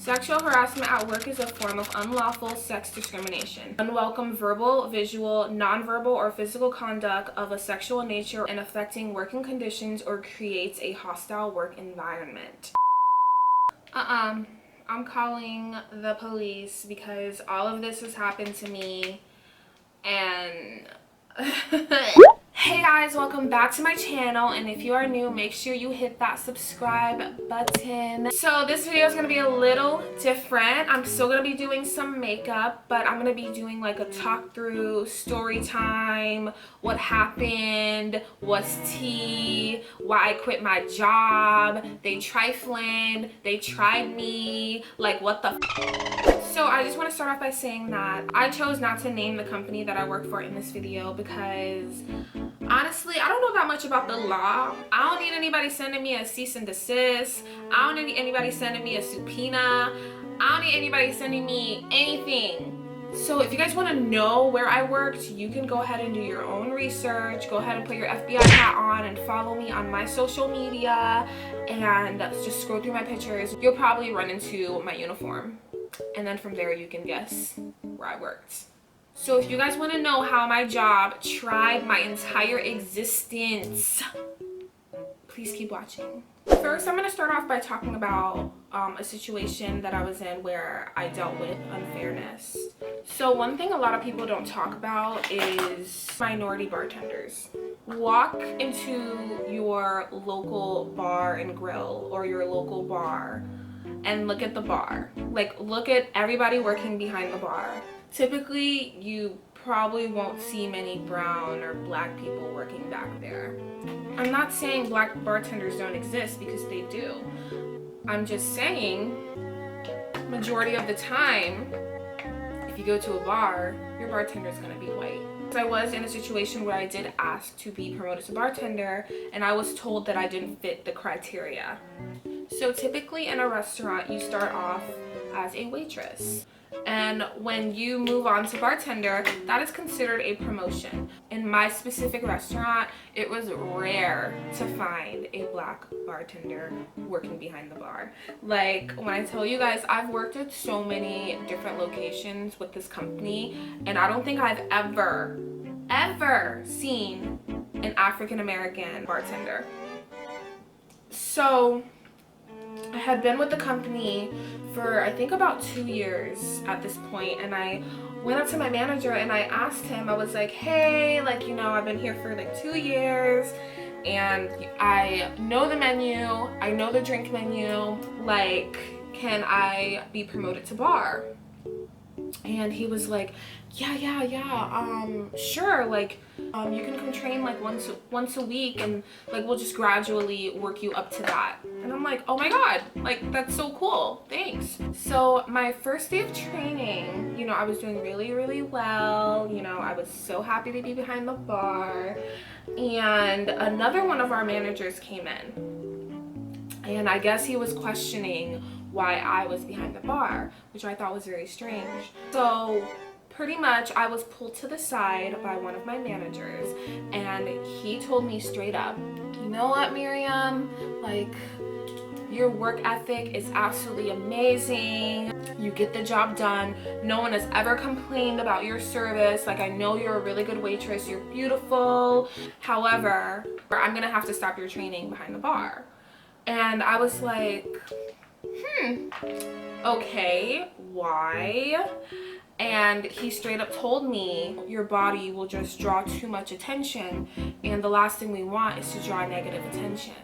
Sexual harassment at work is a form of unlawful sex discrimination. Unwelcome verbal, visual, nonverbal, or physical conduct of a sexual nature and affecting working conditions or creates a hostile work environment. I'm calling the police because all of this has happened to me and hey guys, welcome back to my channel, and if you are new, make sure you hit that subscribe button. So this video is going to be a little different. I'm still going to be doing some makeup, but I'm going to be doing like a talk through, story time, what happened, what's tea, why I quit my job, they trifling, they tried me, like what the So I just want to start off by saying that I chose not to name the company that I work for in this video because honestly, I don't know that much about the law. I don't need anybody sending me a cease and desist. I don't need anybody sending me a subpoena. I don't need anybody sending me anything. So if you guys want to know where I worked, you can go ahead and do your own research. Go ahead and put your FBI hat on and follow me on my social media and just scroll through my pictures. You'll probably run into my uniform. And then from there you can guess where I worked. So if you guys want to know how my job tried my entire existence, please keep watching. First, I'm going to start off by talking about a situation that I was in where I dealt with unfairness. So one thing a lot of people don't talk about is minority bartenders. Walk into your local bar and grill or your local bar and look at the bar. Like, look at everybody working behind the bar. Typically, you probably won't see many brown or black people working back there. I'm not saying black bartenders don't exist, because they do. I'm just saying, majority of the time, if you go to a bar, your bartender is going to be white. I was in a situation where I did ask to be promoted to bartender, and I was told that I didn't fit the criteria. So typically in a restaurant, you start off as a waitress. And when you move on to bartender, that is considered a promotion. In my specific restaurant, it was rare to find a black bartender working behind the bar. Like, when I tell you guys, I've worked at so many different locations with this company, and I don't think I've ever seen an African American bartender. So I had been with the company for I think about 2 years at this point, and I went up to my manager and I asked him, I was like, hey, like, you know, I've been here for like 2 years and I know the menu, I know the drink menu, like, can I be promoted to bar? And he was like, yeah, sure, like, you can come train like once a week, and like we'll just gradually work you up to that. And I'm like, oh my god, like, that's so cool, thanks. So my first day of training, you know, I was doing really well, you know, I was so happy to be behind the bar, and another one of our managers came in, and I guess he was questioning why I was behind the bar, which I thought was very strange. So pretty much I was pulled to the side by one of my managers, and he told me straight up, you know what, Miriam, like, your work ethic is absolutely amazing, you get the job done, no one has ever complained about your service, like, I know you're a really good waitress, you're beautiful, however, I'm gonna have to stop your training behind the bar. And I was like, okay, why? And he straight up told me, your body will just draw too much attention, and the last thing we want is to draw negative attention.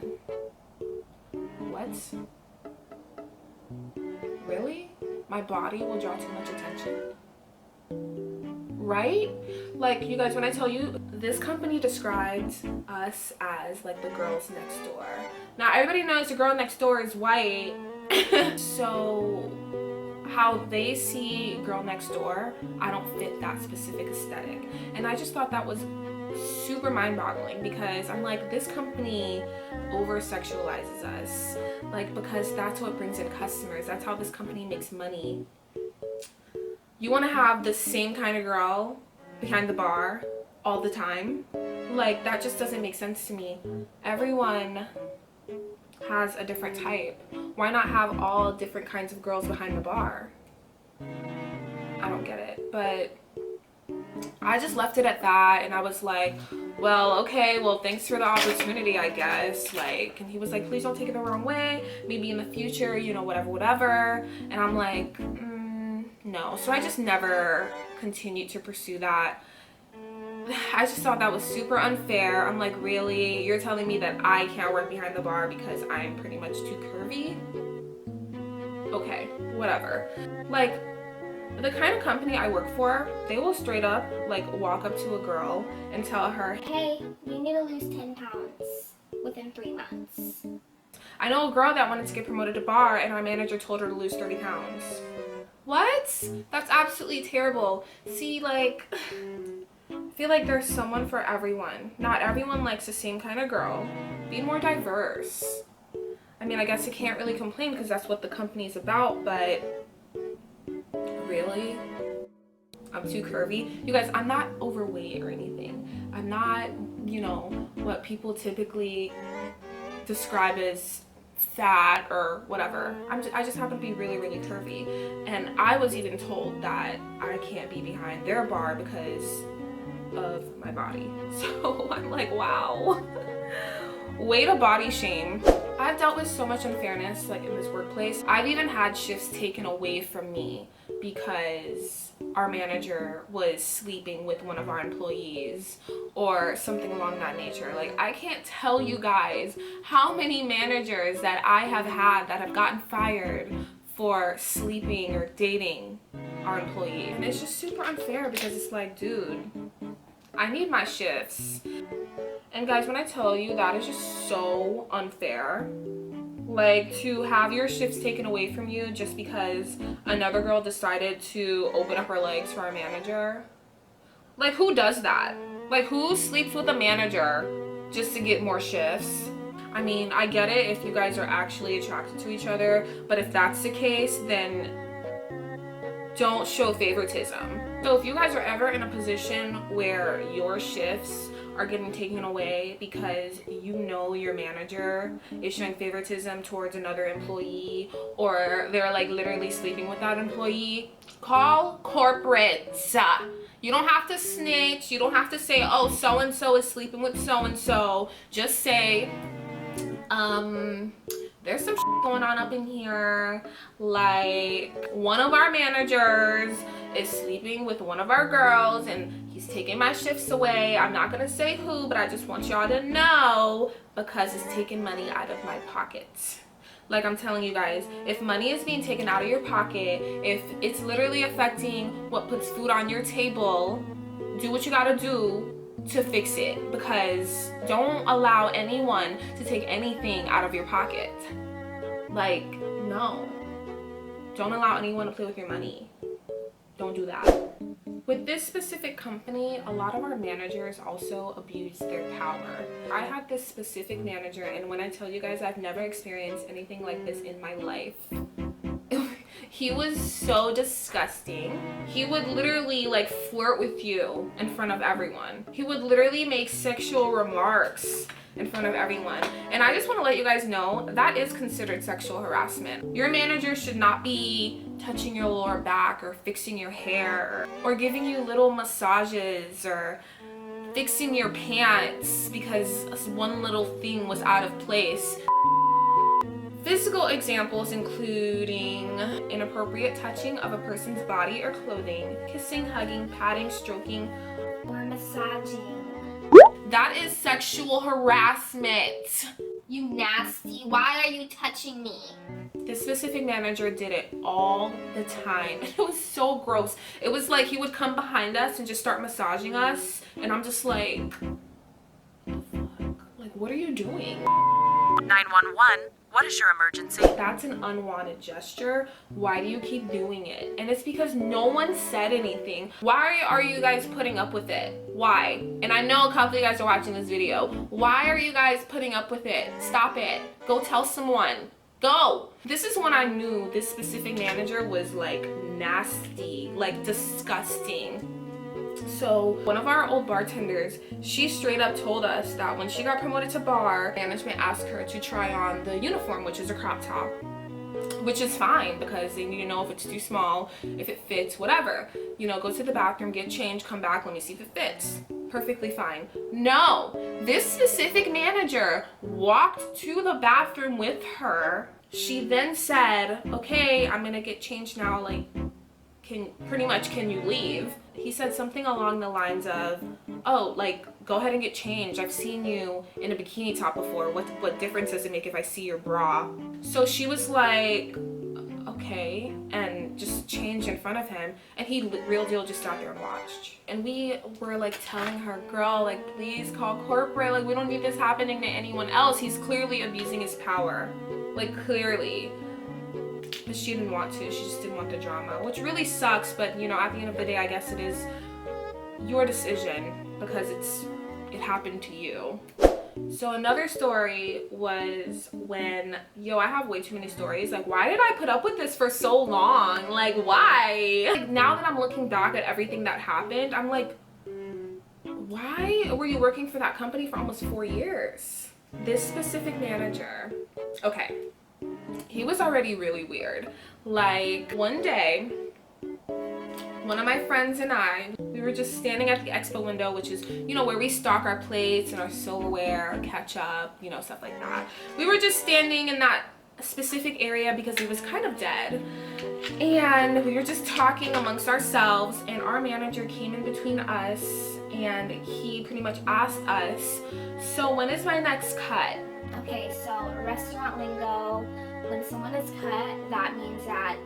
What? Really? My body will draw too much attention? Right? Like, you guys, when I tell you, this company described us as like the girls next door. Now, everybody knows the girl next door is white. So how they see girl next door, I don't fit that specific aesthetic. And I just thought that was super mind-boggling, because I'm like, this company over-sexualizes us, like, because that's what brings in customers, that's how this company makes money. You want to have the same kind of girl behind the bar all the time? Like, that just doesn't make sense to me. Everyone has a different type. Why not have all different kinds of girls behind the bar? I don't get it. But I just left it at that, and I was like, well, okay, well, thanks for the opportunity, I guess. Like, and he was like, please don't take it the wrong way, maybe in the future, you know, whatever. And I'm like, no. So I just never continued to pursue that. I just thought that was super unfair. I'm like, really? You're telling me that I can't work behind the bar because I'm pretty much too curvy? Okay, whatever. Like, the kind of company I work for, they will straight up like walk up to a girl and tell her, hey, you need to lose 10 pounds within 3 months. I know a girl that wanted to get promoted to bar and our manager told her to lose 30 pounds. What? That's absolutely terrible. See, like, I feel like there's someone for everyone. Not everyone likes the same kind of girl. Be more diverse. I mean, I guess I can't really complain because that's what the company's about, but really? I'm too curvy? You guys, I'm not overweight or anything. I'm not, you know, what people typically describe as fat or whatever. I just happen to be really, really curvy. And I was even told that I can't be behind their bar because of my body. So I'm like, wow. Way to body shame. I've dealt with so much unfairness like in this workplace. I've even had shifts taken away from me because our manager was sleeping with one of our employees or something along that nature. Like, I can't tell you guys how many managers that I have had that have gotten fired for sleeping or dating our employee. And it's just super unfair because it's like, dude, I need my shifts. And guys, when I tell you, that is just so unfair. Like, to have your shifts taken away from you just because another girl decided to open up her legs for our manager. Like, who does that? Like, who sleeps with a manager just to get more shifts? I mean, I get it if you guys are actually attracted to each other, but if that's the case, then don't show favoritism. So if you guys are ever in a position where your shifts are getting taken away because you know your manager is showing favoritism towards another employee, or they're like literally sleeping with that employee, call corporate. You don't have to snitch. You don't have to say, oh, so-and-so is sleeping with so-and-so. Just say, there's some shit going on up in here. Like, one of our managers is sleeping with one of our girls and he's taking my shifts away. I'm not gonna say who, but I just want y'all to know because it's taking money out of my pocket. Like, I'm telling you guys, if money is being taken out of your pocket, if it's literally affecting what puts food on your table, do what you gotta do to fix it, because don't allow anyone to take anything out of your pocket. Like, no. Don't allow anyone to play with your money. Don't do that. With this specific company, a lot of our managers also abuse their power. I had this specific manager, and when I tell you guys, I've never experienced anything like this in my life. He was so disgusting. He would literally like flirt with you in front of everyone. He would literally make sexual remarks in front of everyone. And I just want to let you guys know that is considered sexual harassment. Your manager should not be touching your lower back or fixing your hair or giving you little massages or fixing your pants because one little thing was out of place. Physical examples including inappropriate touching of a person's body or clothing, kissing, hugging, patting, stroking, Or massaging. that is sexual harassment. You nasty. Why are you touching me? This specific manager did it all the time. It was so gross. It was like he would come behind us and just start massaging us. And I'm just like, like, what are you doing? 911, what is your emergency? That's an unwanted gesture. Why do you keep doing it? And it's because no one said anything. Why are you guys putting up with it? Why? And I know a couple of you guys are watching this video. Why are you guys putting up with it? Stop it. Go tell someone. Go. This is when I knew this specific manager was like nasty, like disgusting. So one of our old bartenders, she straight up told us that when she got promoted to bar, management asked her to try on the uniform, which is a crop top. which is fine because they need to know if it's too small, if it fits, whatever. You know, go to the bathroom, get changed, come back, let me see if it fits. Perfectly fine. No, this specific manager walked to the bathroom with her. She then said, okay, I'm gonna get changed now, like, can you leave? He said something along the lines of, oh, like, go ahead and get changed. I've seen you in a bikini top before. What difference does it make if I see your bra? So she was like, okay, and just changed in front of him, and he real deal just sat there and watched. And we were like telling her, girl, like, please call corporate, like, we don't need this happening to anyone else. He's clearly abusing his power, like, clearly. But she didn't want to. She just didn't want the drama, which really sucks. But you know, at the end of the day, I guess it is your decision because it happened to you. So another story was when, I have way too many stories. Like, why did I put up with this for so long? Like, why? Like, now that I'm looking back at everything that happened, I'm like, why were you working for that company for almost 4 years? This specific manager, okay, he was already really weird. Like, one day, one of my friends and I, we were just standing at the expo window, which is, you know, where we stock our plates and our silverware, our ketchup, you know, stuff like that. We were just standing in that specific area because it was kind of dead. And we were just talking amongst ourselves, and our manager came in between us, and he pretty much asked us, so when is my next cut? Okay, so restaurant lingo, when someone is cut, that means that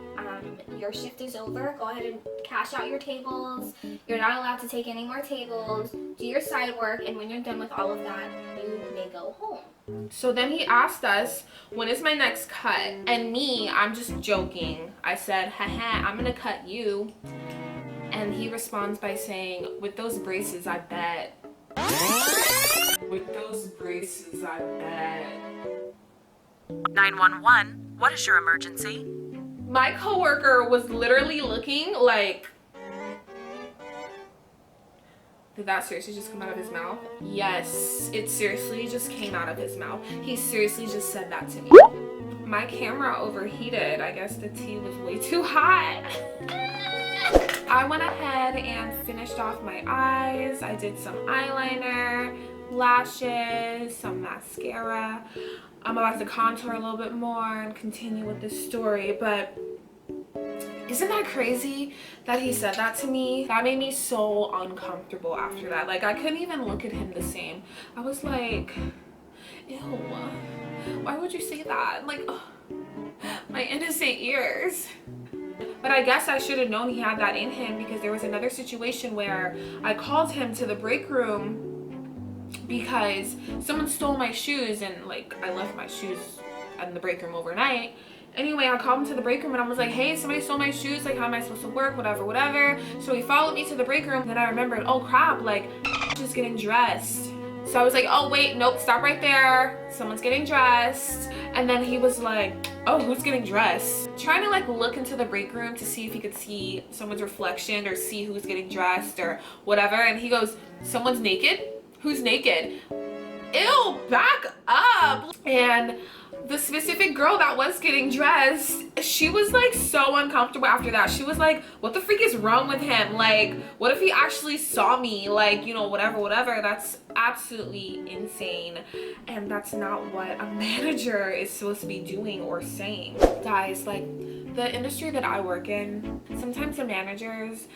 your shift is over. Go ahead and cash out your tables. You're not allowed to take any more tables. Do your side work, and when you're done with all of that, you may go home. So then he asked us, when is my next cut? And me, I'm just joking. I said, haha, I'm gonna cut you. And he responds by saying, with those braces, I bet. With those braces, I bet. 911, what is your emergency? My coworker was literally looking like, did that seriously just come out of his mouth? Yes, it seriously just came out of his mouth. He seriously just said that to me. My camera overheated. I guess the tea was way too hot. I went ahead and finished off my eyes. I did some eyeliner, lashes, some mascara. I'm about to contour a little bit more and continue with this story, but isn't that crazy that he said that to me? That made me so uncomfortable after that. Like, I couldn't even look at him the same. I was like, ew, why would you say that? Like, ugh, my innocent ears. But I guess I should have known he had that in him, because there was another situation where I called him to the break room because someone stole my shoes, and like, I left my shoes in the break room overnight. Anyway, I called him to the break room and I was like, hey, somebody stole my shoes, like, how am I supposed to work, whatever. So he followed me to the break room. Then I remembered, oh crap, like, just getting dressed. So I was like, oh wait, nope, stop right there, someone's getting dressed. And then he was like, oh, who's getting dressed? Trying to like look into the break room to see if he could see someone's reflection or see who's getting dressed or whatever. And he goes, someone's naked? Who's naked? Ew, back up. And the specific girl that was getting dressed, she was like so uncomfortable after that. She was like, what the freak is wrong with him? Like, what if he actually saw me? Like, you know, whatever. That's absolutely insane. And that's not what a manager is supposed to be doing or saying. Guys, like, the industry that I work in, sometimes the managers,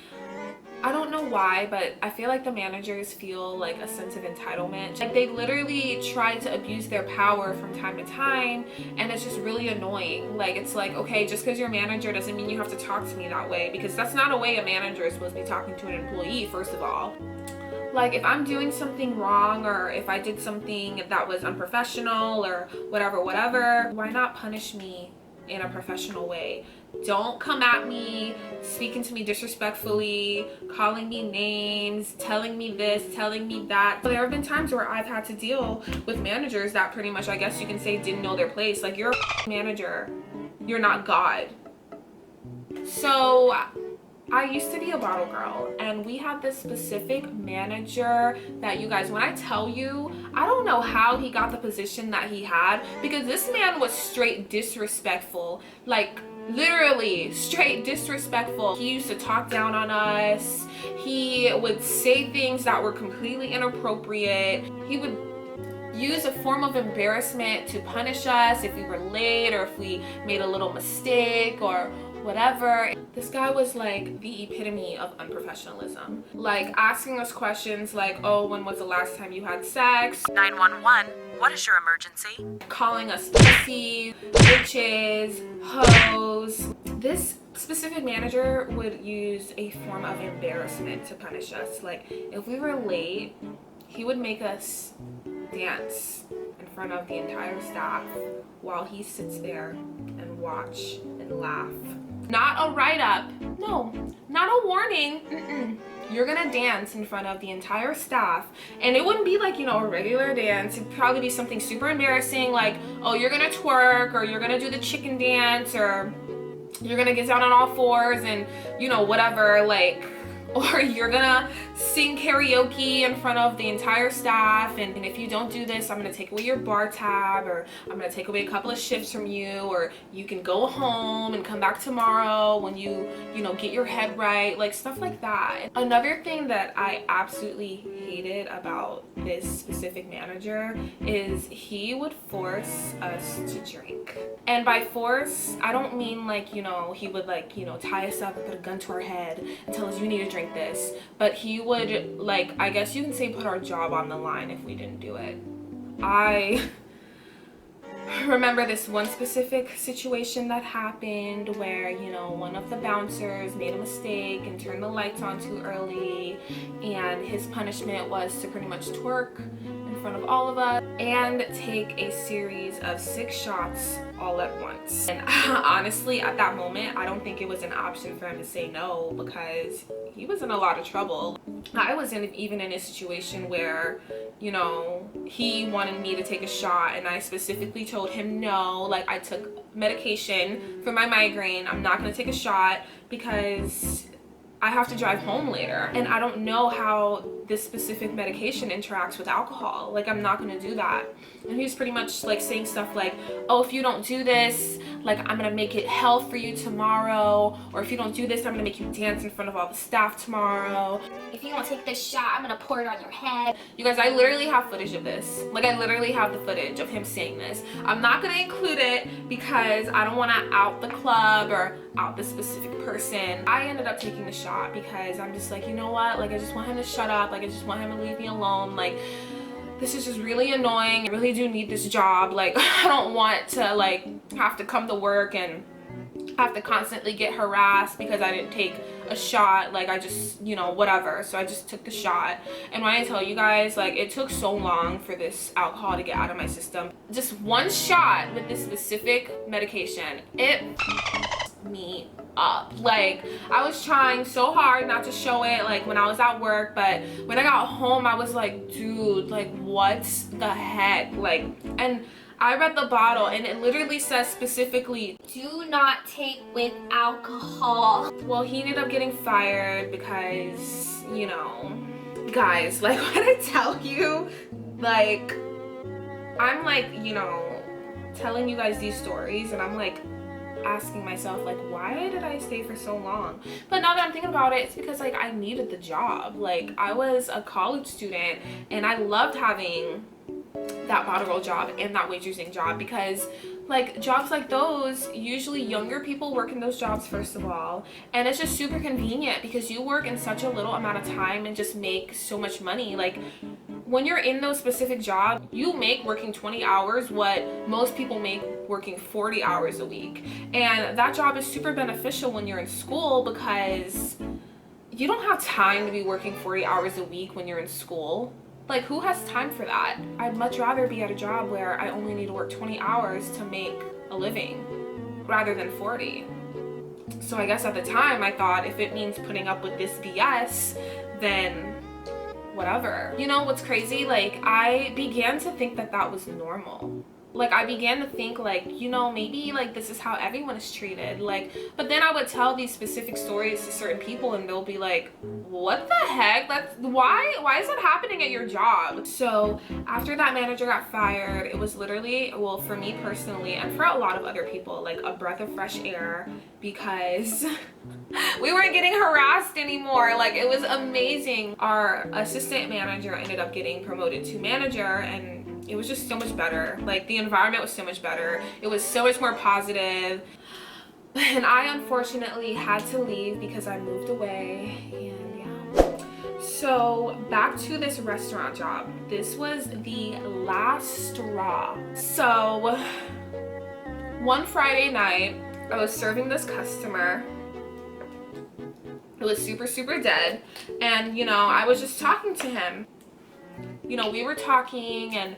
I don't know why, but I feel like the managers feel like a sense of entitlement. Like, they literally try to abuse their power from time to time, and it's just really annoying. Like, it's like, okay, just because you're a manager doesn't mean you have to talk to me that way, because that's not a way a manager is supposed to be talking to an employee, first of all. Like, if I'm doing something wrong, or if I did something that was unprofessional or whatever, why not punish me in a professional way? Don't come at me speaking to me disrespectfully, calling me names, telling me this, telling me that. There have been times where I've had to deal with managers that pretty much, I guess you can say, didn't know their place. Like, you're a manager, you're not God. So I used to be a bottle girl, and we had this specific manager that, you guys, when I tell you, I don't know how he got the position that he had, because this man was straight disrespectful, like literally straight disrespectful. He used to talk down on us. He would say things that were completely inappropriate. He would use a form of embarrassment to punish us if we were late or if we made a little mistake or whatever. This guy was like the epitome of unprofessionalism. Like asking us questions like, oh, when was the last time you had sex? 911, what is your emergency? Calling us pussy, bitches, hoes. This specific manager would use a form of embarrassment to punish us. Like if we were late, he would make us dance in front of the entire staff while he sits there and watch and laugh. Not a write-up, no, not a warning. You're gonna dance in front of the entire staff, and it wouldn't be like, you know, a regular dance. It'd probably be something super embarrassing, like, oh, you're gonna twerk, or you're gonna do the chicken dance, or you're gonna get down on all fours and, you know, whatever, like, or you're gonna sing karaoke in front of the entire staff, and if you don't do this, I'm gonna take away your bar tab, or I'm gonna take away a couple of shifts from you, or you can go home and come back tomorrow when you know, get your head right, like stuff like that. Another thing that I absolutely hated about this specific manager is he would force us to drink. And by force, I don't mean like, you know, he would like, you know, tie us up and put a gun to our head and tell us you need to drink this, but he would, like, I guess you can say, put our job on the line if we didn't do it. I remember this one specific situation that happened where, you know, one of the bouncers made a mistake and turned the lights on too early, and his punishment was to pretty much twerk in front of all of us and take a series of 6 shots all at once. And honestly, at that moment, I don't think it was an option for him to say no, because he was in a lot of trouble. I was even in a situation where, you know, he wanted me to take a shot, and I specifically told him no. Like, I took medication for my migraine. I'm not gonna take a shot because I have to drive home later, and I don't know how this specific medication interacts with alcohol. Like, I'm not gonna do that. And he was pretty much like saying stuff like, oh, if you don't do this, like, I'm gonna make it hell for you tomorrow, or if you don't do this, I'm gonna make you dance in front of all the staff tomorrow. If you don't take this shot, I'm gonna pour it on your head. You guys, I literally have footage of this. Like, I literally have the footage of him saying this. I'm not gonna include it because I don't wanna out the club or out the specific person. I ended up taking the shot because I'm just like, you know what? Like, I just want him to shut up. Like, I just want him to leave me alone. Like, this is just really annoying. I really do need this job. Like, I don't want to, like, have to come to work and have to constantly get harassed because I didn't take a shot. Like, I just, you know, whatever. So I just took the shot. And when I tell you guys, like, it took so long for this alcohol to get out of my system. Just one shot with this specific medication, it me up. Like, I was trying so hard not to show it, like, when I was at work, but when I got home, I was like, dude, like, what the heck? Like, and I read the bottle, and it literally says specifically, do not take with alcohol. well, he ended up getting fired because, you know, guys, like, when I tell you, like, I'm like, you know, telling you guys these stories, and I'm like asking myself, like, why did I stay for so long? But now that I'm thinking about it, it's because, like, I needed the job. Like, I was a college student, and I loved having that bottle girl job and that waitressing job, because, like, jobs like those, usually younger people work in those jobs, first of all, and it's just super convenient because you work in such a little amount of time and just make so much money. Like, when you're in those specific jobs, you make working 20 hours what most people make working 40 hours a week. And that job is super beneficial when you're in school because you don't have time to be working 40 hours a week when you're in school. Like, who has time for that? I'd much rather be at a job where I only need to work 20 hours to make a living rather than 40. So I guess at the time I thought, if it means putting up with this BS, then whatever. You know what's crazy? Like, I began to think that that was normal. like I began to think like, you know, maybe like this is how everyone is treated. Like, but then I would tell these specific stories to certain people and they'll be like, what the heck? That's why is that happening at your job? So after that manager got fired, it was literally, well, for me personally and for a lot of other people, like a breath of fresh air, because we weren't getting harassed anymore. Like, it was amazing. Our assistant manager ended up getting promoted to manager, and it was just so much better. Like, the environment was so much better. It was so much more positive. And I unfortunately had to leave because I moved away, and yeah. So back to this restaurant job. This was the last straw. So one Friday night, I was serving this customer. It was super dead, and you know, I was just talking to him. You know, we were talking, and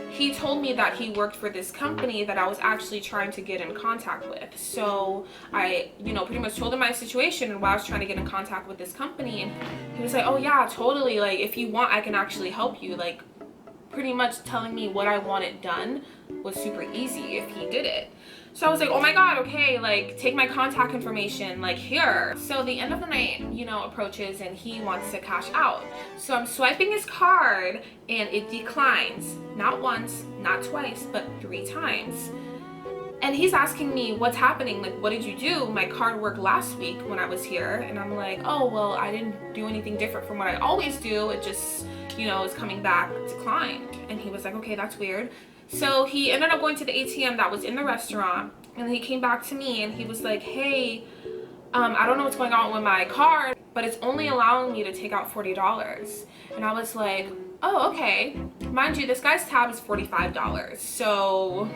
he told me that he worked for this company that I was actually trying to get in contact with. So I, you know, pretty much told him my situation and why I was trying to get in contact with this company, and he was like, oh yeah, totally, like if you want I can actually help you. Like, pretty much telling me what I wanted done was super easy if he did it. So I was like, oh my god, okay, like take my contact information, like here. So the end of the night, you know, approaches and he wants to cash out. So I'm swiping his card and it declines. Not once, not twice, but 3 times. And he's asking me what's happening, like what did you do? My card worked last week when I was here. And I'm like, oh well, I didn't do anything different from what I always do. It just, you know, is coming back declined. And he was like, okay, that's weird. So he ended up going to the ATM that was in the restaurant, and he came back to me and he was like, hey, I don't know what's going on with my card, but it's only allowing me to take out $40. And I was like, oh, okay. Mind you, this guy's tab is $45. So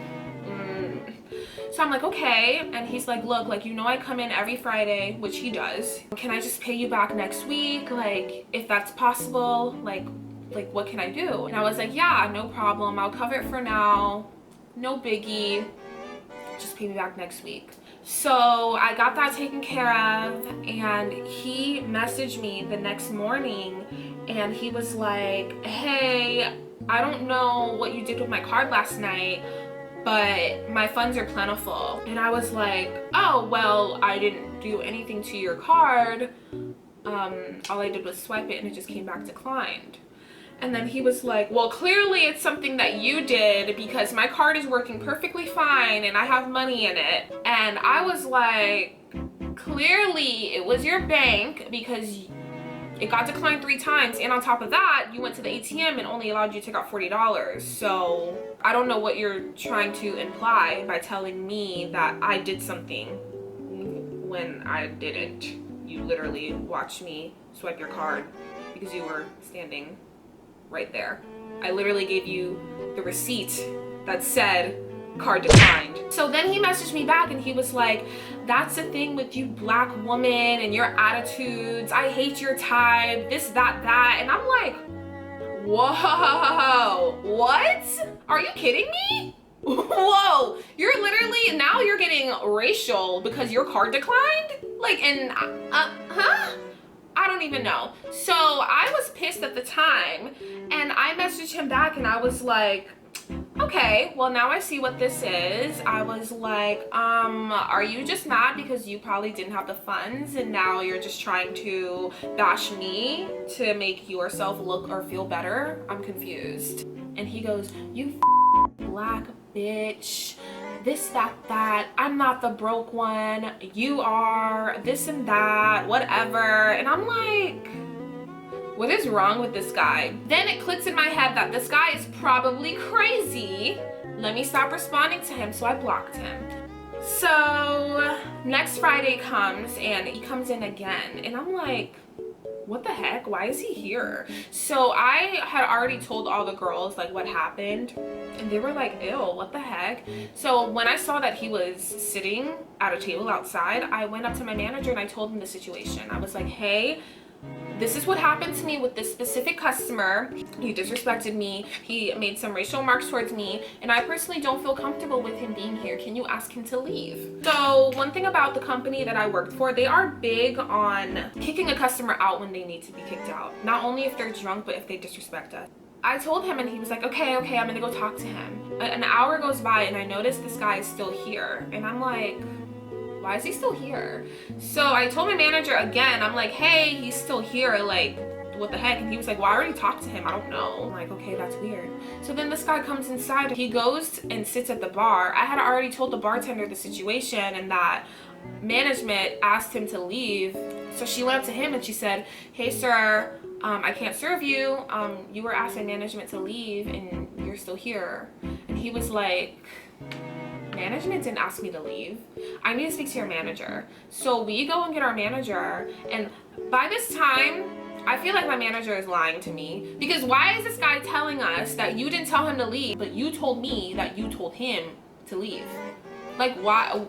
I'm like, okay. And he's like, look, like, you know, I come in every Friday, which he does. Can I just pay you back next week? Like, if that's possible, like what can I do? And I was like, yeah, no problem. I'll cover it for now. No biggie. Just pay me back next week. So I got that taken care of, and he messaged me the next morning and he was like, hey, I don't know what you did with my card last night, but my funds are plentiful. And I was like, oh, well, I didn't do anything to your card. All I did was swipe it and it just came back declined. And then he was like, well, clearly it's something that you did because my card is working perfectly fine and I have money in it. And I was like, clearly it was your bank because it got declined 3 times. And on top of that, you went to the ATM and only allowed you to take out $40. So I don't know what you're trying to imply by telling me that I did something when I didn't. You literally watched me swipe your card because you were standing right there. I literally gave you the receipt that said card declined. So then he messaged me back and he was like, that's the thing with you black woman and your attitudes. I hate your type, this, that. And I'm like, whoa, what? Are you kidding me? Whoa, you're literally, now you're getting racial because your card declined? Like, and, huh? I don't even know. So I was pissed at the time and I messaged him back and I was like, okay, well now I see what this is. I was like, are you just mad because you probably didn't have the funds and now you're just trying to bash me to make yourself look or feel better? I'm confused. And he goes, you black bitch, this, that, I'm not the broke one, you are, this and that, whatever. And I'm like, what is wrong with this guy? Then it clicks in my head that this guy is probably crazy. Let me stop responding to him. So I blocked him. So next Friday comes and he comes in again and I'm like, what the heck? Why is he here? So I had already told all the girls like what happened and they were like, ew, what the heck? So when I saw that he was sitting at a table outside, I went up to my manager and I told him the situation. I was like, hey, this is what happened to me with this specific customer. He disrespected me. He made some racial remarks towards me. And I personally don't feel comfortable with him being here. Can you ask him to leave? So one thing about the company that I worked for, they are big on kicking a customer out when they need to be kicked out. Not only if they're drunk, but if they disrespect us. I told him and he was like, okay, I'm gonna go talk to him. An hour goes by and I notice this guy is still here. And I'm like, why is he still here? So I told my manager again, I'm like, hey, he's still here, like, what the heck? And he was like, well, I already talked to him, I don't know. I'm like, okay, that's weird. So then this guy comes inside, he goes and sits at the bar. I had already told the bartender the situation and that management asked him to leave. So she went up to him and she said, hey sir, I can't serve you. You were asked by management to leave and you're still here. And he was like, management didn't ask me to leave. I need to speak to your manager. So we go and get our manager, and by this time, I feel like my manager is lying to me, because why is this guy telling us that you didn't tell him to leave, but you told me that you told him to leave? Like, why?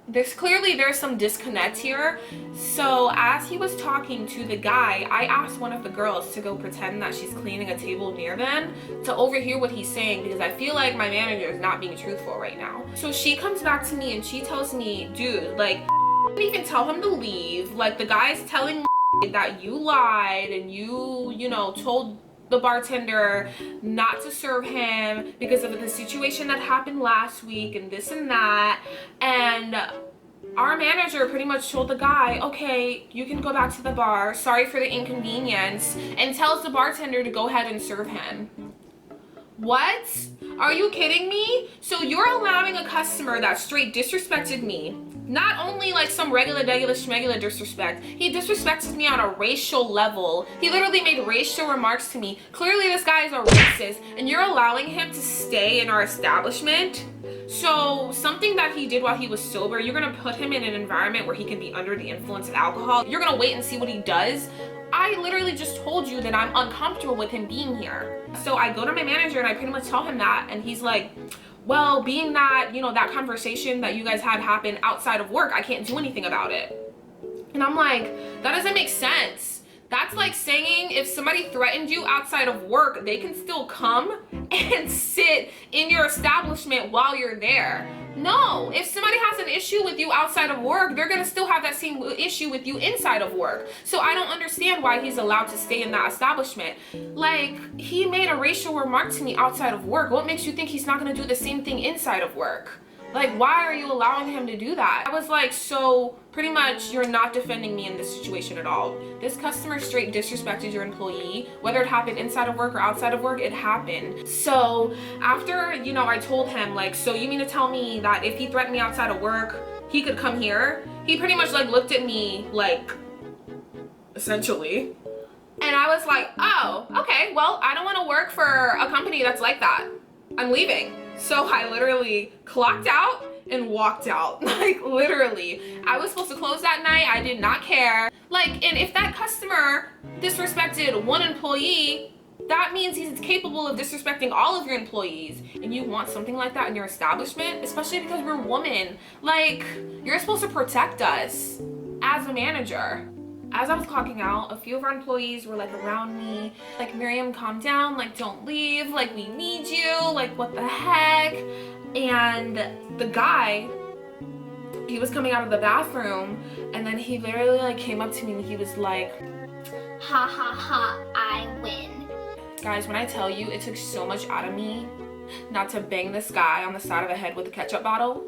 There's some disconnect here. So as he was talking to the guy, I asked one of the girls to go pretend that she's cleaning a table near them to overhear what he's saying, because I feel like my manager is not being truthful right now. So she comes back to me and she tells me, dude, like, you didn't even tell him to leave. Like, the guy's telling me that you lied and you know, told the bartender not to serve him because of the situation that happened last week and this and that. And our manager pretty much told the guy, okay, you can go back to the bar, sorry for the inconvenience, and tells the bartender to go ahead and serve him. What? Are you kidding me? So you're allowing a customer that straight disrespected me, not only like some regular schmegular disrespect, he disrespected me on a racial level. He literally made racial remarks to me. Clearly this guy is a racist, and you're allowing him to stay in our establishment. So something that he did while he was sober, you're gonna put him in an environment where he can be under the influence of alcohol. You're gonna wait and see what he does. I literally just told you that I'm uncomfortable with him being here. So I go to my manager and I pretty much tell him that, and he's like, well, being that, you know, that conversation that you guys had happen outside of work, I can't do anything about it. And I'm like, that doesn't make sense. That's like saying if somebody threatened you outside of work, they can still come and sit in your establishment while you're there. No, if somebody has an issue with you outside of work, they're gonna still have that same issue with you inside of work. So I don't understand why he's allowed to stay in that establishment. Like, he made a racial remark to me outside of work. What makes you think he's not gonna do the same thing inside of work? Like, why are you allowing him to do that? I was like, so pretty much you're not defending me in this situation at all. This customer straight disrespected your employee. Whether it happened inside of work or outside of work, it happened. So after, you know, I told him, like, so you mean to tell me that if he threatened me outside of work, he could come here? He pretty much like looked at me like, essentially. And I was like, oh, okay, well, I don't want to work for a company that's like that. I'm leaving. So I literally clocked out and walked out. Like, literally. I was supposed to close that night. I did not care. Like, and if that customer disrespected one employee, that means he's capable of disrespecting all of your employees. And you want something like that in your establishment, especially because we're women. Like, you're supposed to protect us as a manager. As I was clocking out, a few of our employees were like around me, like, Miriam, calm down, like, don't leave, like, we need you, like, what the heck? And the guy, he was coming out of the bathroom, and then he literally like came up to me and he was like, ha ha ha, I win. Guys, when I tell you, it took so much out of me not to bang this guy on the side of the head with a ketchup bottle.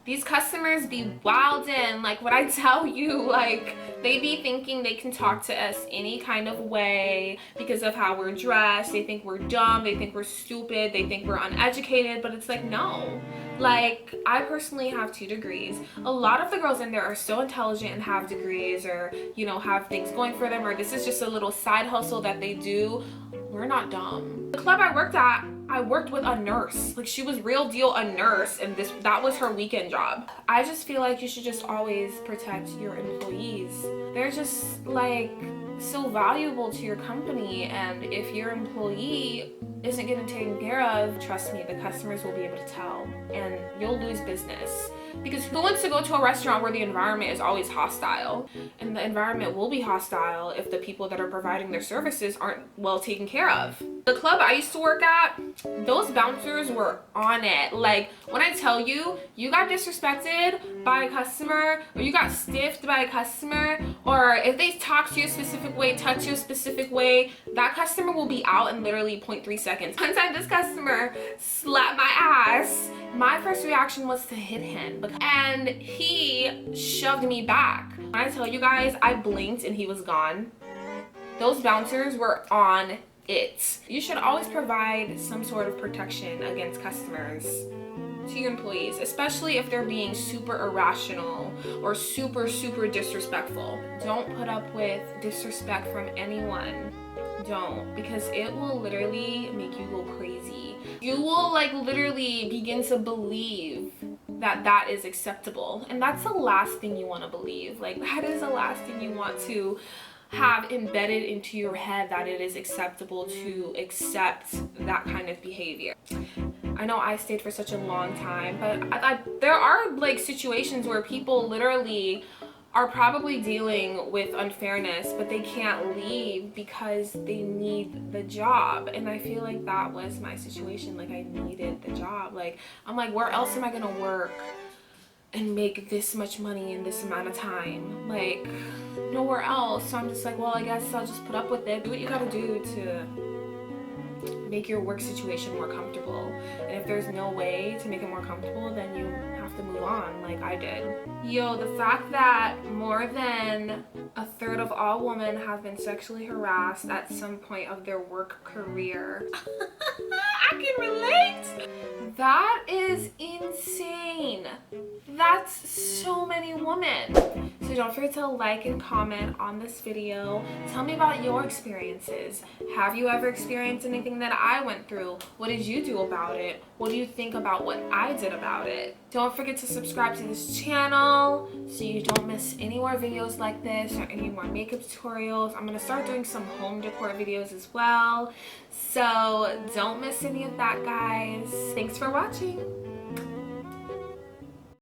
These customers be wildin', like, what I tell you, like, they be thinking they can talk to us any kind of way because of how we're dressed. They think we're dumb, they think we're stupid, they think we're uneducated, but it's like, no. Like, I personally have 2 degrees. A lot of the girls in there are so intelligent and have degrees, or, you know, have things going for them, or this is just a little side hustle that they do. We're not dumb. The club I worked at, I worked with a nurse. Like, she was real deal a nurse, and that was her weekend job. I just feel like you should just always protect your employees. They're just like so valuable to your company, and if your employee isn't getting taken care of, trust me, the customers will be able to tell, and you'll lose business. Because who wants to go to a restaurant where the environment is always hostile? And the environment will be hostile if the people that are providing their services aren't well taken care of. The club I used to work at, those bouncers were on it. Like, when I tell you, you got disrespected by a customer, or you got stiffed by a customer, or if they talk to you a specific way, touch you a specific way, that customer will be out in literally 0.3 seconds. One time this customer slapped my ass. My first reaction was to hit him, and he shoved me back. When I tell you guys, I blinked and he was gone. Those bouncers were on it. You should always provide some sort of protection against customers to your employees, especially if they're being super irrational or super disrespectful. Don't put up with disrespect from anyone. Don't, because it will literally make you go crazy. You will like literally begin to believe that that is acceptable, and that's the last thing you want to believe. Like, that is the last thing you want to have embedded into your head, that it is acceptable to accept that kind of behavior. I know I stayed for such a long time, but there are like situations where people literally are probably dealing with unfairness, but they can't leave because they need the job. And I feel like that was my situation. Like, I needed the job. Like, I'm like, where else am I gonna work and make this much money in this amount of time? Like, nowhere else. So I'm just like, well, I guess I'll just put up with it. Do what you gotta do to make your work situation more comfortable. And if there's no way to make it more comfortable, then you have to move on, like I did. Yo, the fact that more than a third of all women have been sexually harassed at some point of their work career. I can relate. That is insane. That's so many women. So don't forget to like and comment on this video. Tell me about your experiences. Have you ever experienced anything that I went through? What did you do about it? What do you think about what I did about it? Don't forget to subscribe to this channel so you don't miss any more videos like this or any more makeup tutorials. I'm gonna start doing some home decor videos as well. So don't miss any of that, guys. Thanks for watching.